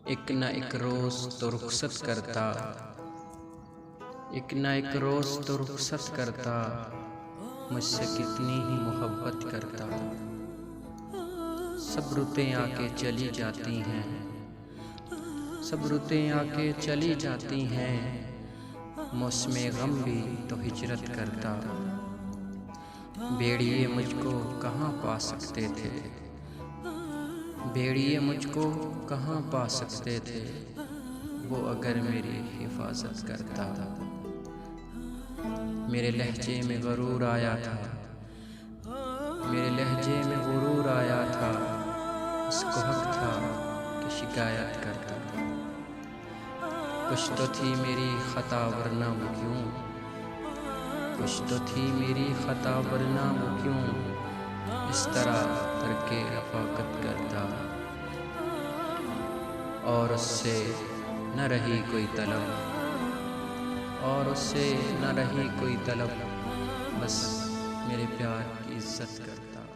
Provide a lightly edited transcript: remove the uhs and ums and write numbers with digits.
एक न एक रोज़ तो रुखसत करता, एक न एक रोज़ तो रुखसत करता, मुझसे कितनी ही मोहब्बत करता। सब रुतें आके चली जाती हैं, सब रुतें आके चली जाती हैं, मौसमे गम भी तो हिजरत करता। भेड़िए मुझको कहाँ पा सकते थे, भेड़िए मुझको कहाँ पा सकते थे, वो अगर मेरी हिफाजत करता। मेरे लहजे में गरूर आया था, मेरे लहजे में गुरूर आया था, इसको हक था कि शिकायत करता। कुछ तो थी मेरी खता वरना वो क्यों, कुछ तो थी मेरी खता वरना वो क्यों इस तरह तरके रफ़ाकत करता। और उससे न रही कोई तलब, और उससे न रही कोई तलब, बस मेरे प्यार की इज़्ज़त करता।